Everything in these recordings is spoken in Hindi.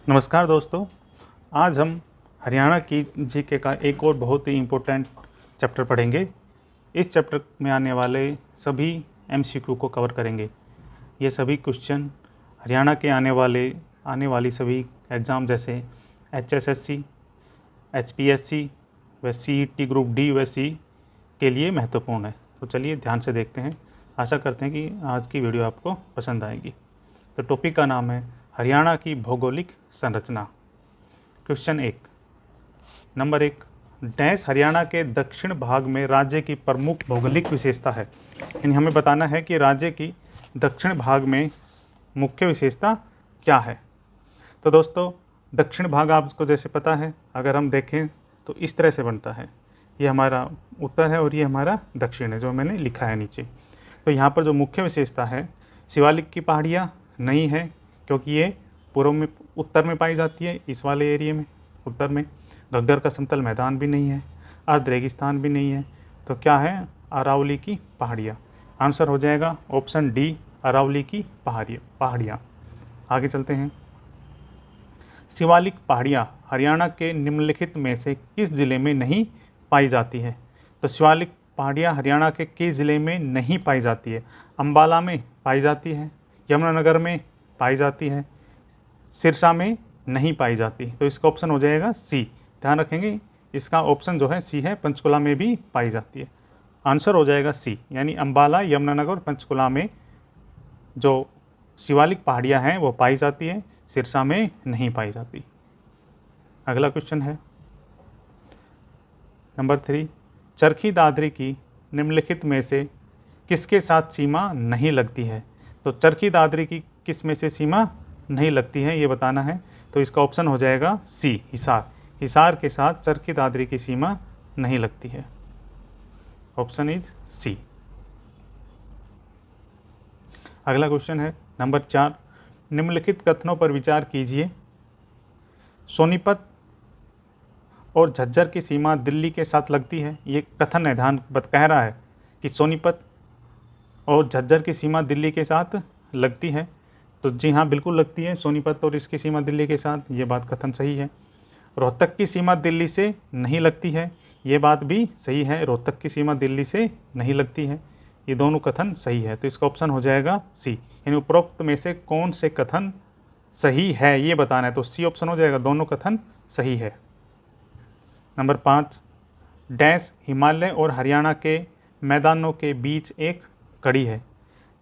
नमस्कार दोस्तों, आज हम हरियाणा की जीके का एक और बहुत ही इम्पोर्टेंट चैप्टर पढ़ेंगे। इस चैप्टर में आने वाले सभी एमसीक्यू को कवर करेंगे। ये सभी क्वेश्चन हरियाणा के आने वाली सभी एग्ज़ाम जैसे HSSC, HPSC व CET ग्रुप डी व सी के लिए महत्वपूर्ण है। तो चलिए ध्यान से देखते हैं। आशा करते हैं कि आज की वीडियो आपको पसंद आएगी। तो टॉपिक का नाम है हरियाणा की भौगोलिक संरचना। क्वेश्चन 1 नंबर 1, डैश हरियाणा के दक्षिण भाग में राज्य की प्रमुख भौगोलिक विशेषता है। यानी हमें बताना है कि राज्य की दक्षिण भाग में मुख्य विशेषता क्या है। तो दोस्तों, दक्षिण भाग आपको जैसे पता है, अगर हम देखें तो इस तरह से बनता है। ये हमारा उत्तर है और ये हमारा दक्षिण है, जो मैंने लिखा है नीचे। तो यहाँ पर जो मुख्य विशेषता है, शिवालिक की पहाड़ियाँ नहीं है, क्योंकि ये पूर्व में उत्तर में पाई जाती है। इस वाले एरिया में उत्तर में घग्गर का समतल मैदान भी नहीं है, अर्ध रेगिस्तान भी नहीं है। तो क्या है? अरावली की पहाड़ियाँ। आंसर हो जाएगा ऑप्शन डी, अरावली की पहाड़ियाँ। आगे चलते हैं। शिवालिक पहाड़ियाँ हरियाणा के निम्नलिखित में से किस जिले में नहीं पाई जाती है? तो शिवालिक पहाड़ियाँ हरियाणा के किस ज़िले में नहीं पाई जाती है? अम्बाला में पाई जाती है, यमुनानगर में पाई जाती है, सिरसा में नहीं पाई जाती। तो इसका ऑप्शन हो जाएगा सी। ध्यान रखेंगे, इसका ऑप्शन जो है सी है, पंचकुला में भी पाई जाती है। आंसर हो जाएगा सी, यानी अम्बाला, यमुनानगर और पंचकुला में जो शिवालिक पहाड़ियाँ हैं वो पाई जाती है, सिरसा में नहीं पाई जाती। अगला क्वेश्चन है नंबर 3, चरखी दादरी की निम्नलिखित में से किसके साथ सीमा नहीं लगती है? तो चरखी दादरी की किस में से सीमा नहीं लगती है, ये बताना है। तो इसका ऑप्शन हो जाएगा सी, हिसार। हिसार के साथ चरखी दादरी की सीमा नहीं लगती है। Option is C. अगला क्वेश्चन है नंबर 4, निम्नलिखित कथनों पर विचार कीजिए। सोनीपत और झज्जर की सीमा दिल्ली के साथ लगती है। ये कथन है, ध्यान कह रहा है कि सोनीपत और झज्जर की सीमा दिल्ली के साथ लगती है। तो जी हाँ, बिल्कुल लगती है। सोनीपत और इसकी सीमा दिल्ली के साथ, ये बात कथन सही है। रोहतक की सीमा दिल्ली से नहीं लगती है, ये बात भी सही है। रोहतक की सीमा दिल्ली से नहीं लगती है, ये दोनों कथन सही है। तो इसका ऑप्शन हो जाएगा सी, यानी उपरोक्त में से कौन से कथन सही है ये बताना है। तो सी ऑप्शन हो जाएगा, दोनों कथन सही है। नंबर 5, डैश हिमालय और हरियाणा के मैदानों के बीच एक कड़ी है।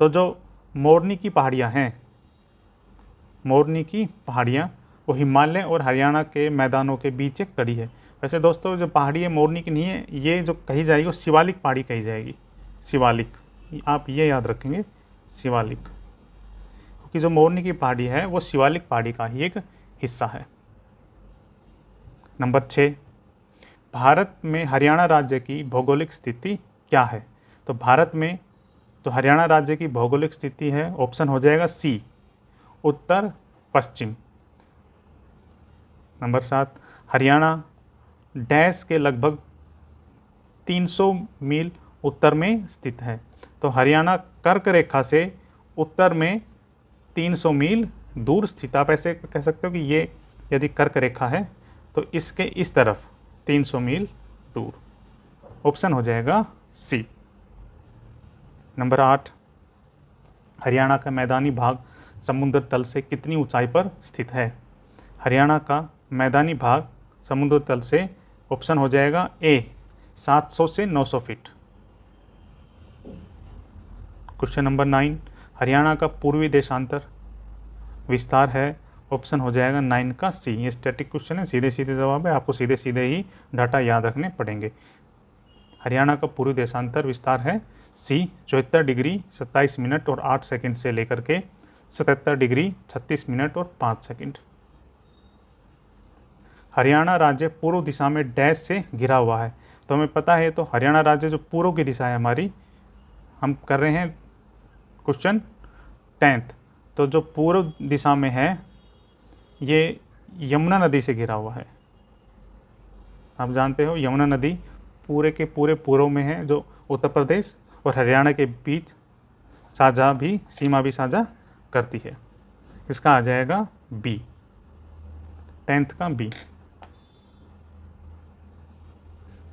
तो जो मोरनी की पहाड़ियाँ हैं, मोरनी की पहाड़ियाँ वो हिमालय और हरियाणा के मैदानों के बीच एक कड़ी है। वैसे दोस्तों, जो पहाड़ी है मोरनी की नहीं है, ये जो कही जाएगी वो शिवालिक पहाड़ी कही जाएगी। शिवालिक, आप ये याद रखेंगे, शिवालिक, क्योंकि जो मोरनी की पहाड़ी है वो शिवालिक पहाड़ी का ही एक हिस्सा है। नंबर 6, भारत में हरियाणा राज्य की भौगोलिक स्थिति क्या है? तो भारत में तो हरियाणा राज्य की भौगोलिक स्थिति है, ऑप्शन हो जाएगा सी, उत्तर पश्चिम। नंबर 7, हरियाणा डैश के लगभग 300 मील उत्तर में स्थित है। तो हरियाणा कर्क रेखा से उत्तर में 300 मील दूर स्थित। आप ऐसे कह सकते हो कि ये यदि कर्क रेखा है तो इसके इस तरफ 300 मील दूर। ऑप्शन हो जाएगा सी। नंबर 8, हरियाणा का मैदानी भाग समुद्र तल से कितनी ऊंचाई पर स्थित है? हरियाणा का मैदानी भाग समुद्र तल से, ऑप्शन हो जाएगा ए, 700 से 900 फीट। क्वेश्चन नंबर 9, हरियाणा का पूर्वी देशांतर विस्तार है, ऑप्शन हो जाएगा 9 का सी। ये स्टैटिक क्वेश्चन है, सीधे सीधे जवाब है, आपको सीधे सीधे ही डाटा याद रखने पड़ेंगे। हरियाणा का पूर्वी देशांतर विस्तार है सी, 74 डिग्री 27 मिनट और 8 सेकंड से लेकर के 77 डिग्री 36 मिनट और 5 सेकंड। हरियाणा राज्य पूर्व दिशा में डैश से घिरा हुआ है। तो हमें पता है, तो हरियाणा राज्य जो पूर्व की दिशा है हमारी, हम कर रहे हैं क्वेश्चन 10th। तो जो पूर्व दिशा में है ये यमुना नदी से घिरा हुआ है। आप जानते हो यमुना नदी पूरे के पूरे पूर्व में है, जो उत्तर प्रदेश और हरियाणा के बीच सीमा भी साझा करती है। इसका आ जाएगा बी। 10th का बी।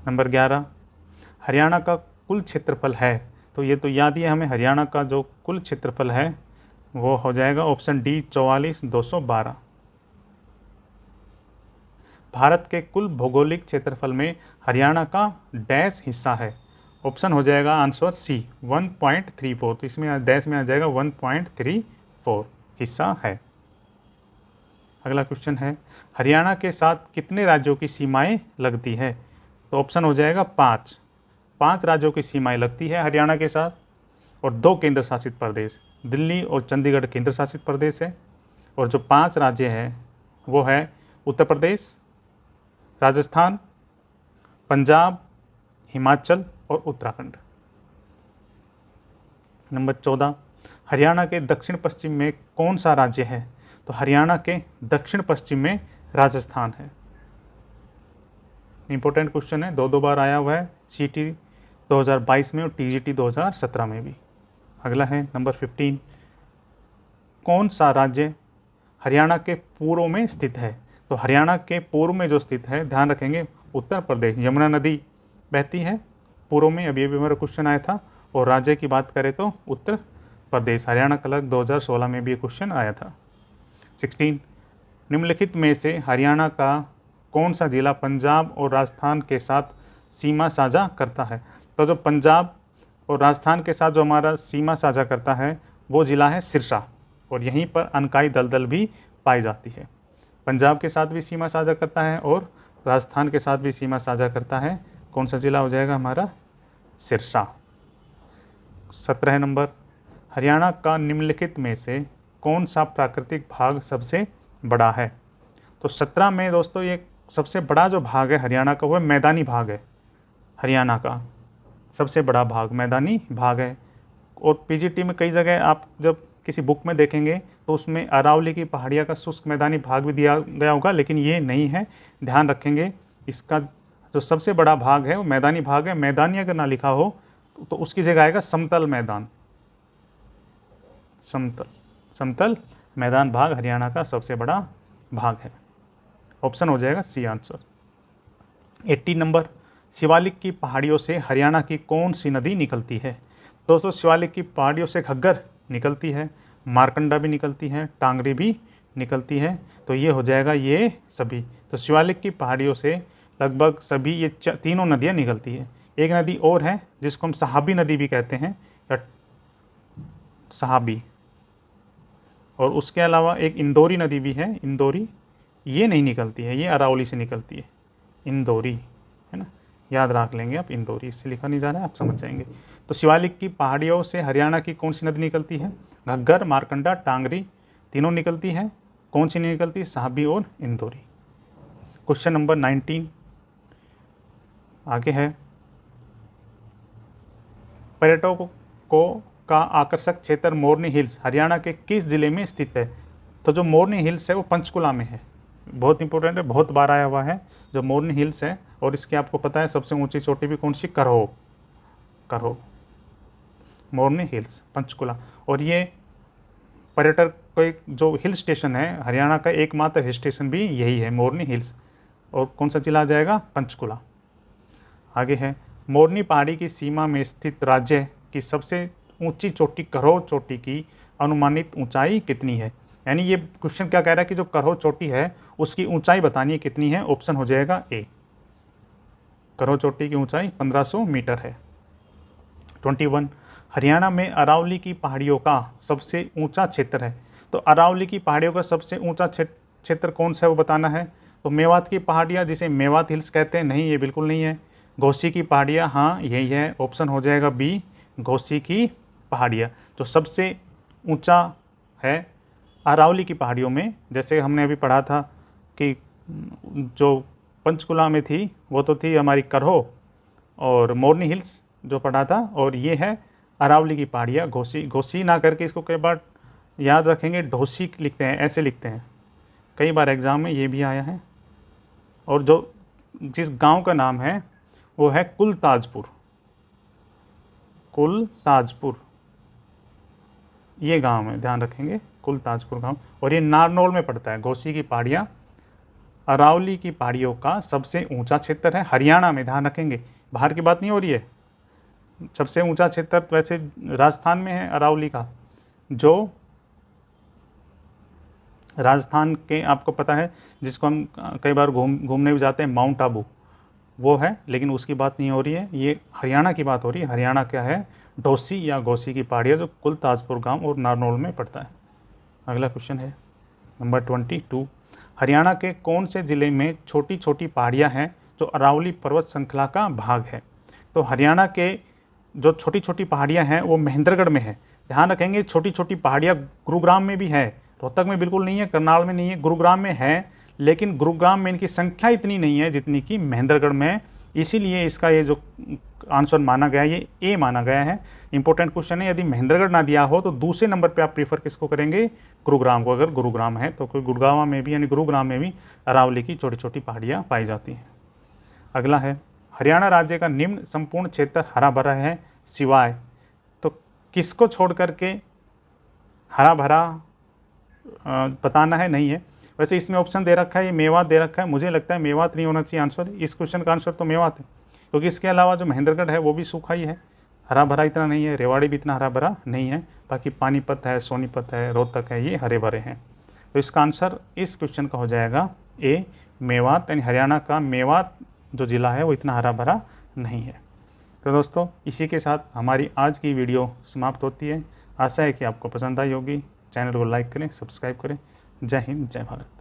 नंबर 11, हरियाणा का कुल क्षेत्रफल है, तो ये तो याद ही है हमें, हरियाणा का जो कुल क्षेत्रफल है वो हो जाएगा ऑप्शन डी 44,212। भारत के कुल भौगोलिक क्षेत्रफल में हरियाणा का डैश हिस्सा है, ऑप्शन हो जाएगा आंसर सी 1.34, तो इसमें डैश में आ जाएगा 1.34 हिस्सा है। अगला क्वेश्चन है, हरियाणा के साथ कितने राज्यों की सीमाएं लगती है, तो ऑप्शन हो जाएगा 5 राज्यों की सीमाएं लगती है हरियाणा के साथ, और 2 केंद्र शासित प्रदेश, दिल्ली और चंडीगढ़ केंद्र शासित प्रदेश है, और जो 5 राज्य हैं वो है उत्तर प्रदेश, राजस्थान, पंजाब, हिमाचल और उत्तराखंड। नंबर 14, हरियाणा के दक्षिण पश्चिम में कौन सा राज्य है, तो हरियाणा के दक्षिण पश्चिम में राजस्थान है। इंपॉर्टेंट क्वेश्चन है, 2 बार आया हुआ है, सीटी 2022 में और टीजीटी 2017 में भी। अगला है नंबर 15, कौन सा राज्य हरियाणा के पूर्व में स्थित है, तो हरियाणा के पूर्व में जो स्थित है, ध्यान रखेंगे उत्तर प्रदेश, यमुना नदी बहती है पूर्व में, अभी अभी मेरा क्वेश्चन आया था। और राज्य की बात करें तो उत्तर प्रदेश, हरियाणा कलर 2016 में भी क्वेश्चन आया था। 16, निम्नलिखित में से हरियाणा का कौन सा जिला पंजाब और राजस्थान के साथ सीमा साझा करता है, तो जो पंजाब और राजस्थान के साथ जो हमारा सीमा साझा करता है वो ज़िला है सिरसा, और यहीं पर अनकाई दलदल भी पाई जाती है। पंजाब के साथ भी सीमा साझा करता है और राजस्थान के साथ भी सीमा साझा करता है, कौन सा ज़िला हो जाएगा हमारा, सिरसा। 17 नंबर, हरियाणा का निम्नलिखित में से कौन सा प्राकृतिक भाग सबसे बड़ा है, तो 17 में दोस्तों ये सबसे बड़ा जो भाग है हरियाणा का वो मैदानी भाग है, हरियाणा का सबसे बड़ा भाग मैदानी भाग है। और पीजीटी में कई जगह आप जब किसी बुक में देखेंगे तो उसमें अरावली की पहाड़ियाँ का शुष्क मैदानी भाग भी दिया गया होगा, लेकिन ये नहीं है, ध्यान रखेंगे इसका जो सबसे बड़ा भाग है वो मैदानी भाग है। मैदानी अगर ना लिखा हो तो उसकी जगह आएगा समतल मैदान, समतल मैदान भाग हरियाणा का सबसे बड़ा भाग है, ऑप्शन हो जाएगा सी आंसर। 18 नंबर, शिवालिक की पहाड़ियों से हरियाणा की कौन सी नदी निकलती है, दोस्तों शिवालिक की पहाड़ियों से घग्गर निकलती है, मारकंडा भी निकलती है, टांगरी भी निकलती है, तो ये हो जाएगा ये सभी। तो शिवालिक की पहाड़ियों से लगभग सभी ये तीनों नदियाँ निकलती है। एक नदी और है जिसको हम सहाबी नदी भी कहते हैं, या सहाबी, और उसके अलावा एक इंदौरी नदी भी है, इंदौरी, ये नहीं निकलती है, ये अरावली से निकलती है, इंदौरी है ना, याद रख लेंगे आप, इंदौरी इससे लिखा नहीं जा रहा है, आप समझ जाएंगे। तो शिवालिक की पहाड़ियों से हरियाणा की कौन सी नदी निकलती है, घग्गर, मारकंडा, टांगरी तीनों निकलती है, कौन सी नहीं निकलती, साहबी और इंदौरी। क्वेश्चन नंबर 19 आगे है, पर्यटकों का आकर्षक क्षेत्र मोरनी हिल्स हरियाणा के किस जिले में स्थित है, तो जो मोरनी हिल्स है वो पंचकुला में है, बहुत इंपॉर्टेंट है, बहुत बार आया हुआ है जो मोरनी हिल्स है। और इसकी आपको पता है सबसे ऊंची चोटी भी कौन सी, करहो, मोरनी हिल्स पंचकुला। और ये पर्यटक को एक जो हिल स्टेशन है हरियाणा का एकमात्र हिल स्टेशन भी यही है, मोरनी हिल्स, और कौन सा जिला आ जाएगा, पंचकुला। आगे है, मोरनी पहाड़ी की सीमा में स्थित राज्य की सबसे ऊंची चोटी करहो चोटी की अनुमानित ऊंचाई कितनी है, यानी ये क्वेश्चन क्या कह रहा है कि जो करहो चोटी है उसकी ऊंचाई बतानी है कितनी है, ऑप्शन हो जाएगा ए, करहो चोटी की ऊंचाई 1500 मीटर है। 21, हरियाणा में अरावली की पहाड़ियों का सबसे ऊंचा क्षेत्र है, तो अरावली की पहाड़ियों का सबसे ऊंचा क्षेत्र कौन सा है वो बताना है। तो मेवात की पहाड़ियाँ जिसे मेवात हिल्स कहते हैं, नहीं ये बिल्कुल नहीं है। घोसी की पहाड़ियाँ, हाँ यही है, ऑप्शन हो जाएगा बी, घोसी की पहाड़ियाँ। जो सबसे ऊंचा है अरावली की पहाड़ियों में, जैसे हमने अभी पढ़ा था कि जो पंचकुला में थी वो तो थी हमारी करहो और मोरनी हिल्स जो पढ़ा था, और ये है अरावली की पहाड़ियाँ, घोसी ना करके इसको कई बार याद रखेंगे ढोसी लिखते हैं, ऐसे लिखते हैं, कई बार एग्ज़ाम में ये भी आया है। और जो जिस गांव का नाम है वो है कुलताजपुर, ये गांव है, ध्यान रखेंगे, कुलताजपुर गांव, और ये नारनौल में पड़ता है। घोसी की पहाड़ियाँ अरावली की पहाड़ियों का सबसे ऊंचा क्षेत्र है हरियाणा में, ध्यान रखेंगे, बाहर की बात नहीं हो रही है। सबसे ऊंचा क्षेत्र वैसे राजस्थान में है अरावली का, जो राजस्थान के आपको पता है जिसको हम कई बार घूमने भी जाते हैं, माउंट आबू, वो है, लेकिन उसकी बात नहीं हो रही है, ये हरियाणा की बात हो रही है। हरियाणा क्या है, डोसी या गौसी की पहाड़ियाँ, जो कुल ताजपुर गांव और नारनौल में पड़ता है। अगला क्वेश्चन है नंबर 22, हरियाणा के कौन से ज़िले में छोटी छोटी पहाड़ियाँ हैं जो अरावली पर्वत श्रृंखला का भाग है? तो हरियाणा के जो छोटी छोटी पहाड़ियाँ हैं वो महेंद्रगढ़ में है। ध्यान रखेंगे, छोटी छोटी पहाड़ियाँ गुरुग्राम में भी है, रोहतक में बिल्कुल नहीं है, करनाल में नहीं है, गुरुग्राम में है, लेकिन गुरुग्राम में इनकी संख्या इतनी नहीं है जितनी कि महेंद्रगढ़ में है। इसीलिए इसका ये जो आंसर माना गया है ये ए माना गया है। इंपॉर्टेंट क्वेश्चन है, यदि महेंद्रगढ़ ना दिया हो तो दूसरे नंबर पे आप प्रीफर किसको करेंगे? गुरुग्राम को। अगर गुरुग्राम है तो गुरुग्राम में भी यानी गुरुग्राम में भी अरावली की छोटी छोटी पहाड़ियाँ पाई जाती हैं। अगला है, हरियाणा राज्य का निम्न संपूर्ण क्षेत्र हरा भरा है सिवाय, तो किसको छोड़ करके हरा भरा बताना है? नहीं है। वैसे इसमें ऑप्शन दे रखा है, ये मेवात दे रखा है, मुझे लगता है मेवात नहीं होना चाहिए आंसर। इस क्वेश्चन का आंसर तो मेवात है, क्योंकि इसके अलावा जो महेंद्रगढ़ है वो भी सूखा ही है, हरा भरा इतना नहीं है। रेवाड़ी भी इतना हरा भरा नहीं है। बाकी पानीपत है, सोनीपत है, रोहतक है, ये हरे भरे हैं। तो इसका आंसर इस क्वेश्चन का हो जाएगा ए मेवात, यानी हरियाणा का मेवात जो ज़िला है वो इतना हरा भरा नहीं है। तो दोस्तों इसी के साथ हमारी आज की वीडियो समाप्त होती है। आशा है कि आपको पसंद आई होगी। चैनल को लाइक करें, सब्सक्राइब करें। जय हिंद, जय भारत।